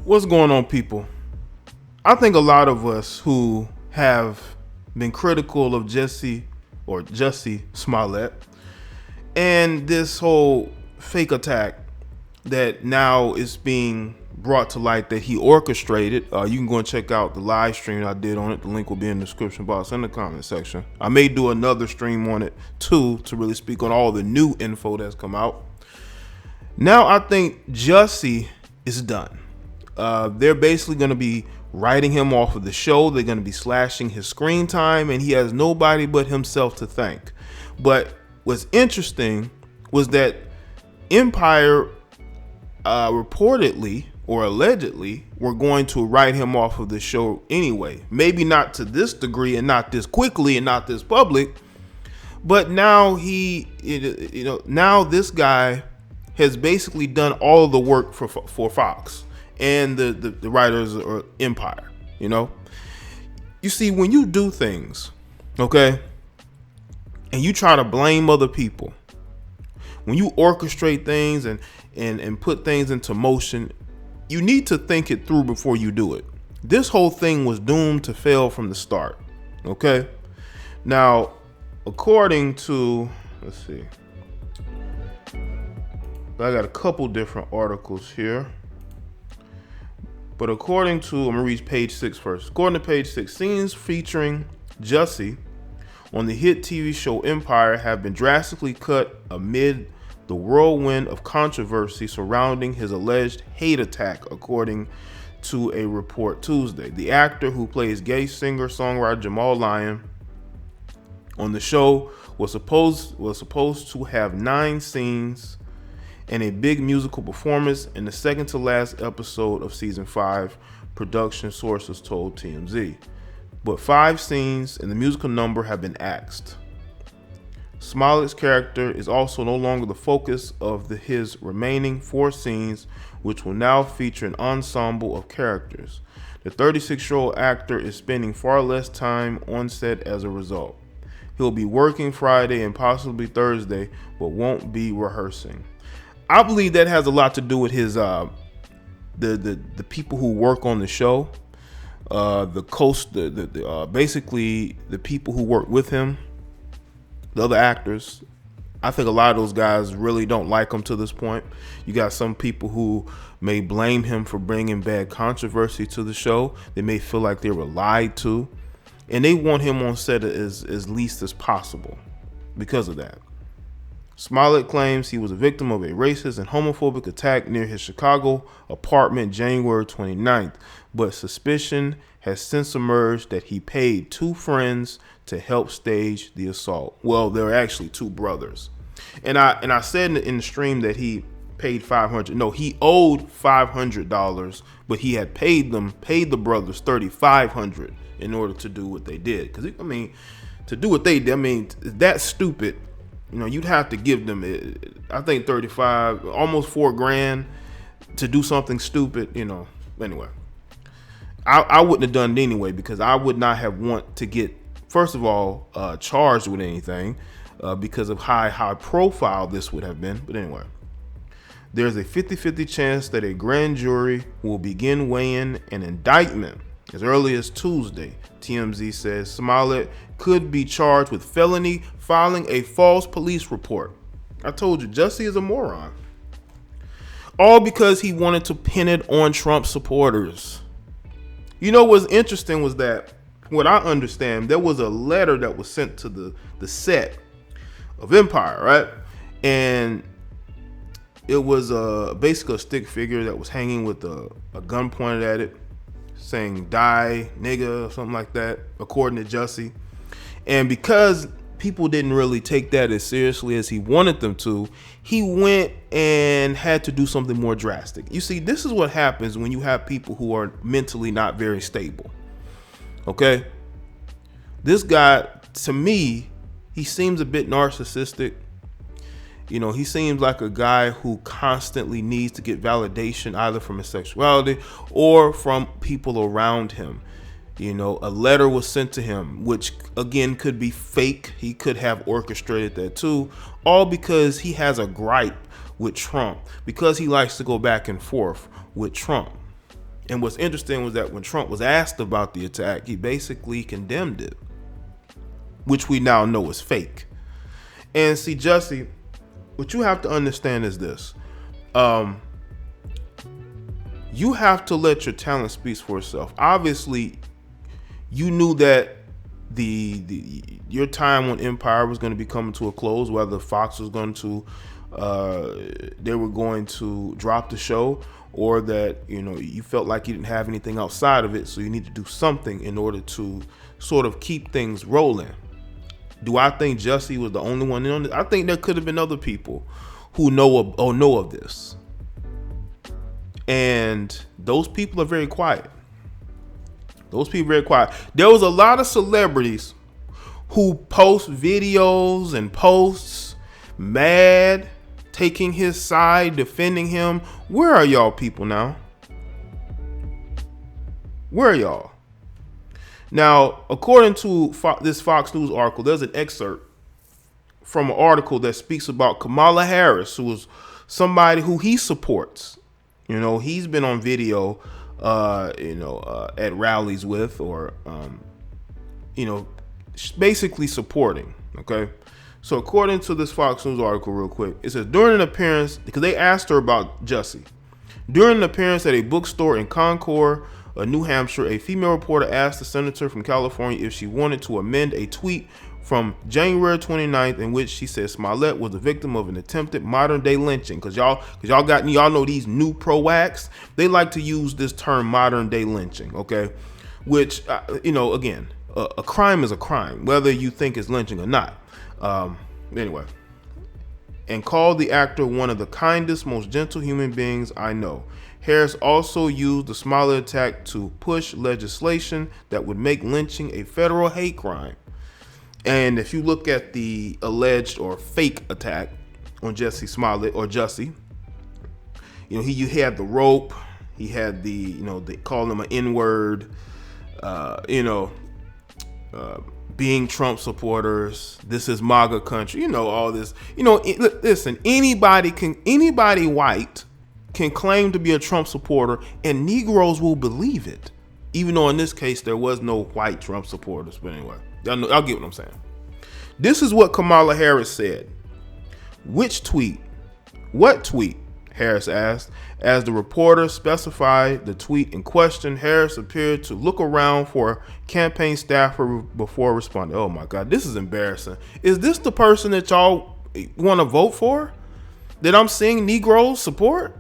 What's going on, people? I think a lot of us who have been critical of Jussie Smollett and this whole fake attack that now is being brought to light that he orchestrated. You can go and check out the live stream I did on it. The link will be in the description box in the comment section. I may do another stream on it too to really speak on all the new info that's come out. Now I think Jussie is done. They're basically going to be writing him off of the show. They're going to be slashing his screen time, and he has nobody but himself to thank. But what's interesting was that Empire reportedly or allegedly were going to write him off of the show anyway. Maybe not to this degree and not this quickly and not this public, but now now this guy has basically done all of the work for Fox and the writers or Empire. You see, when you do things, okay, and you try to blame other people, when you orchestrate things and put things into motion, you need to think it through before you do it. This whole thing was doomed to fail from the start. Okay. Now, according to, let's see, I got a couple different articles here. But according to, I'm going to read page 6 first. According to page 6, scenes featuring Jussie on the hit TV show Empire have been drastically cut amid the whirlwind of controversy surrounding his alleged hate attack, according to a report Tuesday. The actor who plays gay singer-songwriter Jamal Lyon on the show was supposed to have 9 scenes and a big musical performance in the second to last episode of season 5, production sources told TMZ. But 5 scenes and the musical number have been axed. Smollett's character is also no longer the focus of his remaining 4 scenes, which will now feature an ensemble of characters. The 36-year-old actor is spending far less time on set as a result. He'll be working Friday and possibly Thursday, but won't be rehearsing. I believe that has a lot to do with his the people who work on the show, basically the people who work with him, the other actors. I think a lot of those guys really don't like him to this point. You got some people who may blame him for bringing bad controversy to the show. They may feel like they were lied to, and they want him on set as least as possible because of that. Smollet claims he was a victim of a racist and homophobic attack near his Chicago apartment January 29th, but suspicion has since emerged that he paid 2 friends to help stage the assault. Well, there are actually 2 brothers. And I said in the stream that he paid $500. No, he owed $500, but he had paid the brothers $3,500 in order to do what they did. Because to do what they did, that's stupid. You'd have to give them, I think, 35, almost $4,000 to do something stupid. Anyway, I wouldn't have done it anyway, because I would not have want to get, first of all, charged with anything because of how high profile this would have been. But anyway, there's a 50-50 chance that a grand jury will begin weighing an indictment as early as Tuesday. TMZ says Smollet could be charged with felony filing a false police report. I told you, Jussie is a moron. All because he wanted to pin it on Trump supporters. What's interesting was that, what I understand, there was a letter that was sent to the set of Empire, right? And it was basically a stick figure that was hanging with a gun pointed at it, saying "die nigga" or something like that, according to Jussie. And because people didn't really take that as seriously as he wanted them to, he went and had to do something more drastic. You see, this is what happens when you have people who are mentally not very stable. Okay? This guy, to me, he seems a bit narcissistic. He seems like a guy who constantly needs to get validation either from his sexuality or from people around him. A letter was sent to him, which again could be fake. He could have orchestrated that too, all because he has a gripe with Trump, because he likes to go back and forth with Trump. And what's interesting was that when Trump was asked about the attack, he basically condemned it, which we now know is fake. And see, Jussie, what you have to understand is this. You have to let your talent speak for itself. Obviously, you knew that your time on Empire was going to be coming to a close, whether Fox was going to they were going to drop the show, or that you felt like you didn't have anything outside of it, so you need to do something in order to sort of keep things rolling. Do I think Jussie was the only one in on this? I think there could have been other people who know of this, and those people are very quiet. There was a lot of celebrities who post videos and posts mad, taking his side, defending him. Where are y'all people now? Where are y'all? Now, according to this Fox News article, there's an excerpt from an article that speaks about Kamala Harris, who is somebody who he supports. He's been on video, at rallies with, or, basically supporting. Okay. So according to this Fox News article, real quick, it says during an appearance, because they asked her about Jussie, during an appearance at a bookstore in Concord, New Hampshire, a female reporter asked the senator from California if she wanted to amend a tweet from January 29th in which she said Smolett was the victim of an attempted modern day lynching. Cause y'all know these new pro-wacks, they like to use this term modern day lynching. Okay. Which, again, a crime is a crime, whether you think it's lynching or not. Anyway, and called the actor one of the kindest, most gentle human beings I know. Harris also used the Smollet attack to push legislation that would make lynching a federal hate crime. And if you look at the alleged or fake attack on Jussie Smollett, or Jussie, he had the rope, he had they called him an N-word, being Trump supporters, this is MAGA country, all this. Listen, anybody white can claim to be a Trump supporter, and Negroes will believe it, even though in this case there was no white Trump supporters. But anyway, I'll get what I'm saying. This is what Kamala Harris said. Which tweet? What tweet? Harris asked. As the reporter specified the tweet in question, Harris appeared to look around for a campaign staffer before responding. Oh my God, this is embarrassing. Is this the person that y'all want to vote for? That I'm seeing Negroes support?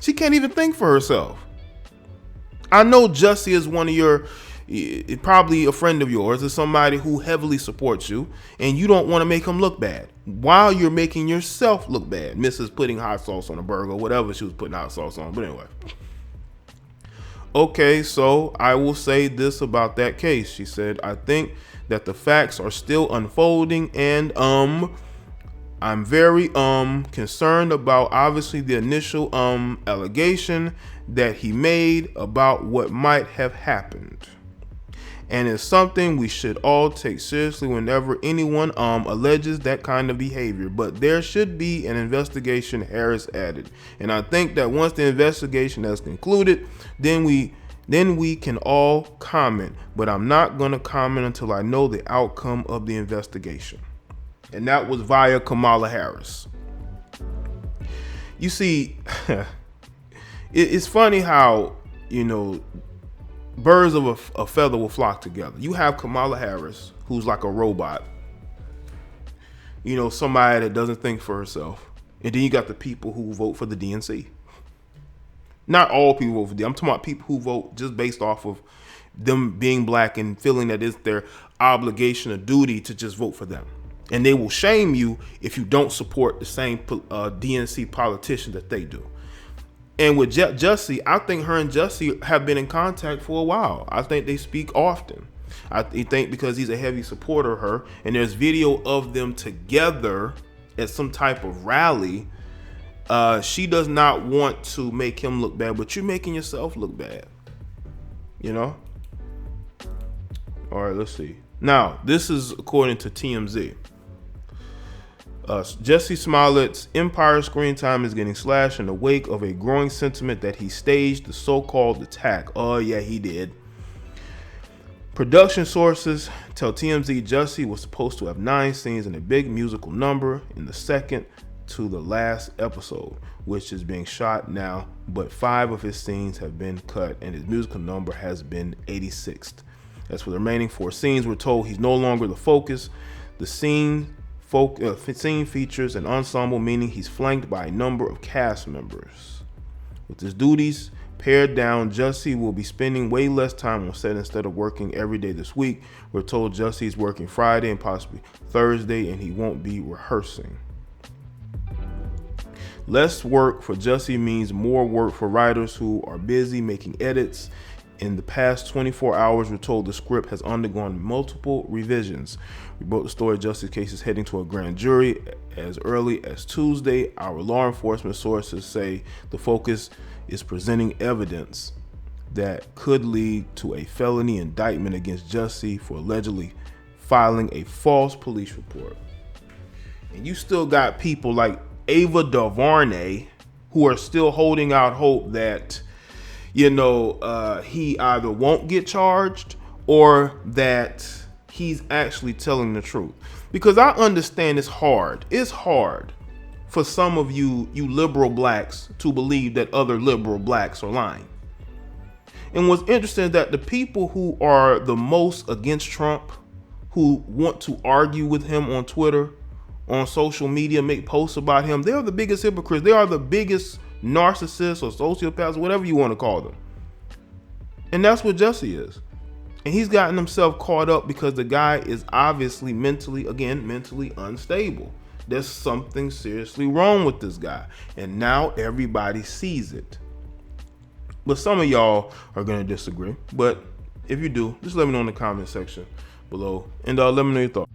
She can't even think for herself. I know Jussie is one of your, probably a friend of yours, is somebody who heavily supports you, and you don't want to make him look bad while you're making yourself look bad. Mrs. putting hot sauce on a burger, whatever she was putting hot sauce on. But anyway. Okay, so I will say this about that case. She said, I think that the facts are still unfolding, and I'm very concerned about obviously the initial allegation that he made about what might have happened. And it's something we should all take seriously whenever anyone alleges that kind of behavior. But there should be an investigation, Harris added. And I think that once the investigation has concluded, then we can all comment. But I'm not going to comment until I know the outcome of the investigation. And that was via Kamala Harris. You see, it's funny how, birds of a feather will flock together. You have Kamala Harris, who's like a robot, somebody that doesn't think for herself. And then you got the people who vote for the DNC. Not all people vote for the DNC. I'm talking about people who vote just based off of them being black and feeling that it's their obligation or duty to just vote for them. And they will shame you if you don't support the same DNC politician that they do. And with Jussie, I think her and Jussie have been in contact for a while. I think they speak often. I think because he's a heavy supporter of her, and there's video of them together at some type of rally. She does not want to make him look bad, but you're making yourself look bad. All right, let's see. Now, this is according to TMZ. Jussie Smollett's Empire screen time is getting slashed in the wake of a growing sentiment that he staged the so-called attack. Oh yeah, he did. Production sources tell TMZ Jussie was supposed to have 9 scenes in a big musical number in the second to the last episode, which is being shot now, but 5 of his scenes have been cut and his musical number has been 86th. As for the remaining 4 scenes, we're told he's no longer the focus. The scene features an ensemble, meaning he's flanked by a number of cast members. With his duties pared down, Jussie will be spending way less time on set instead of working every day this week. We're told Jussie's working Friday and possibly Thursday, and he won't be rehearsing. Less work for Jussie means more work for writers who are busy making edits. In the past 24 hours, we're told the script has undergone multiple revisions. We broke the story. Jussie's case is heading to a grand jury as early as Tuesday. Our law enforcement sources say the focus is presenting evidence that could lead to a felony indictment against Jussie for allegedly filing a false police report. And you still got people like Ava DuVernay who are still holding out hope that he either won't get charged or that he's actually telling the truth. Because I understand it's hard. It's hard for some of you liberal blacks to believe that other liberal blacks are lying. And what's interesting is that the people who are the most against Trump, who want to argue with him on Twitter, on social media, make posts about him, they are the biggest hypocrites. They are the biggest narcissists or sociopaths, whatever you want to call them. And that's what Jussie is. And he's gotten himself caught up because the guy is obviously mentally unstable. There's something seriously wrong with this guy. And now everybody sees it. But some of y'all are going to disagree. But if you do, just let me know in the comment section below. And let me know your thoughts.